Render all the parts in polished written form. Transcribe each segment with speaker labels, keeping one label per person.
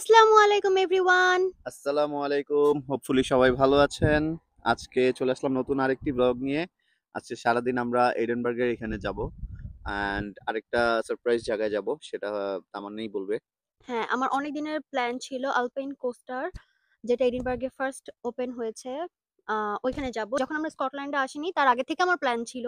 Speaker 1: আসসালামু আলাইকুম এভরিওয়ান।
Speaker 2: আসসালামু আলাইকুম। হোপফুলি সবাই ভালো আছেন। আজকে চলে আসলাম নতুন আরেকটি ব্লগ নিয়ে। আজকে সারাদিন আমরা এডেনবার্গের এখানে যাব অ্যান্ড আরেকটা সারপ্রাইজ জায়গায় যাব, সেটা তামান্নাই বলবে।
Speaker 1: হ্যাঁ, আমার অনেক দিনের প্ল্যান ছিল আলপাইন কোস্টার, যেটা এডিনবার্গে ফার্স্ট ওপেন হয়েছে। ওইখানে যাব। যখন আমরা স্কটল্যান্ডে আসিনি তার আগে থেকে আমার প্ল্যান ছিল।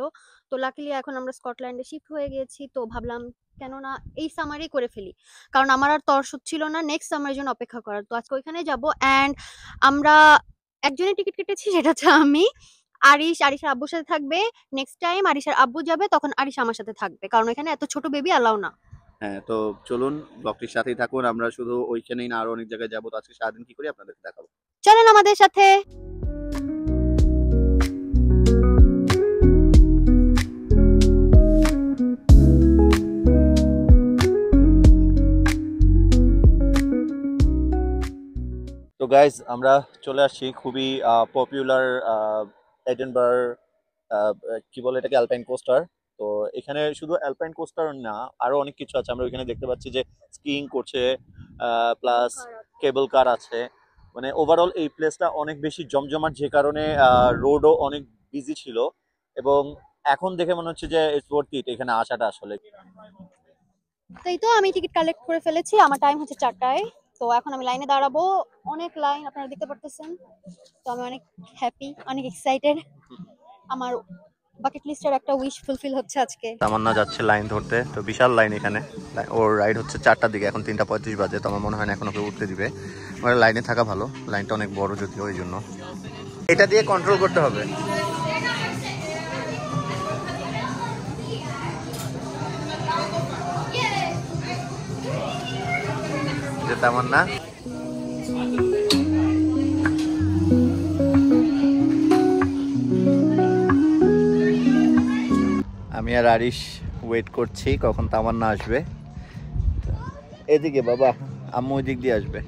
Speaker 1: তো লাকিলি এখন আমরা স্কটল্যান্ডে শিফট হয়ে গিয়েছি। তো ভাবলাম কেন না এই সামারেই করে ফেলি। কারণ আমার আর তর ছিল না নেক্সট সামারের জন্য অপেক্ষা করার। তো আজকে ওইখানে যাব অ্যান্ড আমরা একজনের টিকিট কেটেছি সেটা হচ্ছে আমি। আরিশার আব্বুর সাথে থাকবে। নেক্সট টাইম আরিশার আব্বু যাবে তখন আরিশা আমার সাথে থাকবে। কারণ এখানে এত ছোট বেবি অ্যালাউ না।
Speaker 2: হ্যাঁ, তো চলুন ব্লগটির সাথেই থাকুন। আমরা শুধু ওইখানেই না, আরো অনেক জায়গায় যাব। তো আজকে সারাদিন কি করি আপনাদেরকে দেখাবো।
Speaker 1: চলেন আমাদের সাথে।
Speaker 2: তো গাইজ, আমরা চলে আসছি খুবই পপুলার এডেনবার্গ, কি বলে এটাকে, অ্যালপাইন কোস্টার। তো এখানে শুধু অ্যালপাইন কোস্টার না, আরো অনেক কিছু আছে। আমরা ওইখানে দেখতে পাচ্ছি যে স্কিইং করছে, প্লাস কেবল কার আছে। মানে ওভারঅল এই প্লেসটা অনেক বেশি জমজমাট, যে কারণে রোডও অনেক বিজি ছিল। এবং এখন দেখে মনে হচ্ছে যে ইটস ওয়ার্থ ইট এখানে আসাটা আসলে।
Speaker 1: তাই তো আমি টিকিট কালেক্ট করে ফেলেছি। আমার টাইম হচ্ছে 4টায়। তো এখন আমি লাইনে দাঁড়াবো। অনেক লাইন আপনারা দেখতে পারতেছেন। তো আমি অনেক হ্যাপি, অনেক এক্সাইটেড। আমার বাকেট লিস্টের একটা উইশ ফুলফিল হচ্ছে আজকে।
Speaker 2: তামান্না যাচ্ছে লাইন ধরতে, তো বিশাল লাইন এখানে। ওর রাইড হচ্ছে 4টার দিকে, এখন 3:35 বাজে। তো আমার মনে হয় না এখন ওকে উঠতে দিবে। আমার লাইনে থাকা ভালো, লাইনটা অনেক বড় যদিও, ওই জন্য এটা দিয়ে কন্ট্রোল করতে হবে। যে তামান্না, আমি আর আরিশ ওয়েট করছি কখন তামান্না আসবে। এদিকে বাবা, আম্মু ওই দিক দিয়ে আসবে।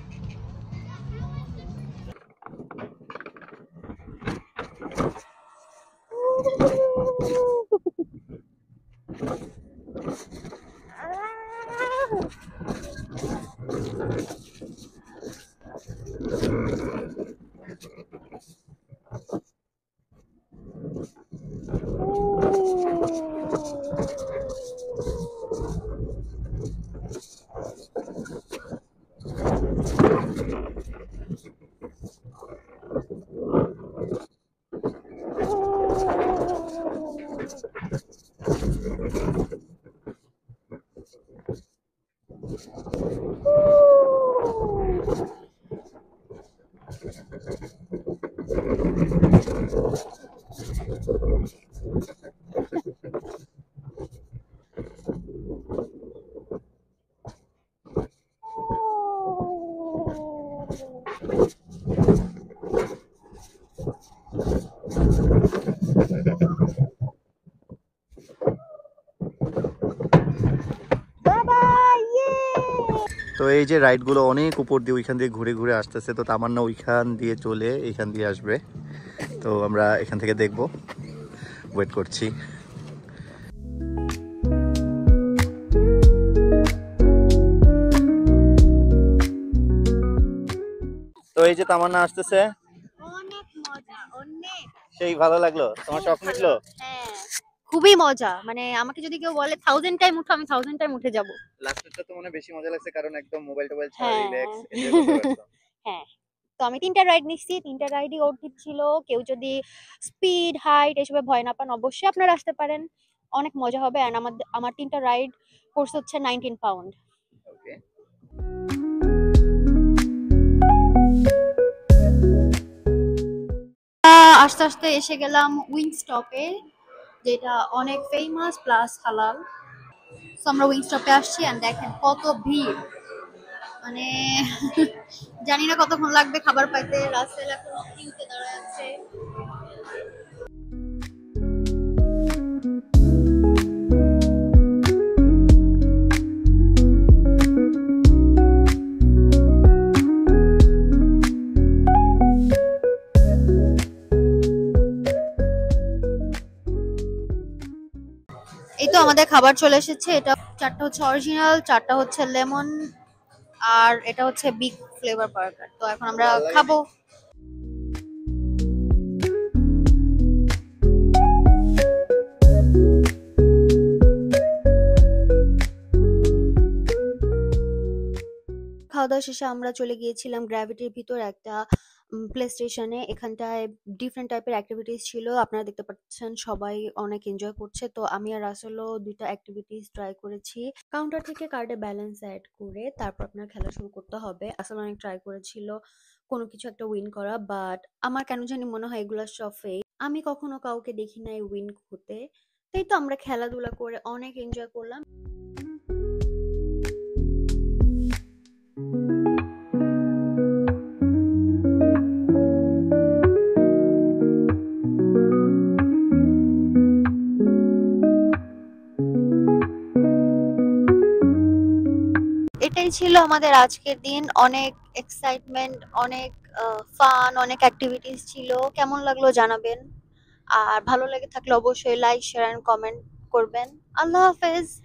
Speaker 1: বাবা, ইয়ে!
Speaker 2: তো এই যে রাইডগুলো অনেক উপর দিয়ে ওইখান দিয়ে ঘুরে ঘুরে আসতেছে। তো তামান্না ওইখান দিয়ে চলে এইখান দিয়ে আসবে। তো আমরা এখান থেকে দেখবো, ওয়েট করছি। তো এই যে তামান্না আসতেছে,
Speaker 1: অনেক মজা, অনেক
Speaker 2: সেই ভালো লাগলো। তোমার শখ মিটলো?
Speaker 1: হ্যাঁ, খুবই মজা। মানে আমাকে যদি কেউ বলে 1000 টাইম উঠো, আমি 1000 টাইম উঠে যাব।
Speaker 2: লাস্টেরটা তো মনে বেশি মজা লাগছে, কারণ একদম মোবাইল টোবাইল ছাড়া
Speaker 1: হ্যাঁ।
Speaker 2: রিল্যাক্স এনজয় করতে পারছো।
Speaker 1: হ্যাঁ। তো আমি ৩টা রাইড নিচ্ছি। ৩টা রাইডই অর্থিত ছিল। কেউ যদি স্পিড, হাইট এসবে ভয় না পান অবশ্যই আপনারা আসতে পারেন। অনেক মজা হবে। অ্যান্ড আমার ৩টা রাইড কোর্স হচ্ছে 19 পাউন্ড।
Speaker 2: ওকে।
Speaker 1: আস্তে আস্তে এসে গেলাম উইংস্টপে, যেটা অনেক ফেমাস প্লাস হালাল। তো আমরা উইংস্টপে আসছি এন্ড দেখেন কত ভিড়। মানে জানি না কতক্ষণ লাগবে খাবার পাইতে। রাসেল এখন কিউতে দাঁড়ায় আছে। এই তো আমাদের খাবার চলে এসেছে। এটা 4টা হচ্ছে অরিজিনাল, 4টা হচ্ছে লেমন আর এটা হচ্ছে বিগ ফ্লেভার বার্গার। তো এখন আমরা খাবো। খাওয়া-দাওয়া শেষে আমরা চলে গিয়েছিলাম গ্র্যাভিটির ভিতর একটা প্লে স্টেশনে। এখানটায় ডিফারেন্ট টাইপের এক্টিভিটিস ছিল। আপনারা দেখতে পাচ্ছেন সবাই অনেক এনজয় করছে। তো আমি আর রাসেলও ২ টা এক্টিভিটিস ট্রাই করেছি। কাউন্টার থেকে কার্ডে ব্যালেন্স এড করে তারপর আপনার খেলা শুরু করতে হবে। রাসেল অনেক ট্রাই করেছিল কোনো কিছু একটা উইন করা, বাট আমার কেন জানি মনে হয় এগুলা সব ফেক। আমি কখনো কাউকে দেখি নাই উইন হতে। তাই তো আমরা খেলাধুলা করে অনেক এনজয় করলাম। এটাই ছিল আমাদের আজকের দিন। অনেক এক্সাইটমেন্ট, অনেক ফান, অনেক অ্যাক্টিভিটিস ছিল। কেমন লাগলো জানাবেন। আর ভালো লেগে থাকলে অবশ্যই লাইক, শেয়ার এন্ড কমেন্ট করবেন। আল্লাহ হাফেজ।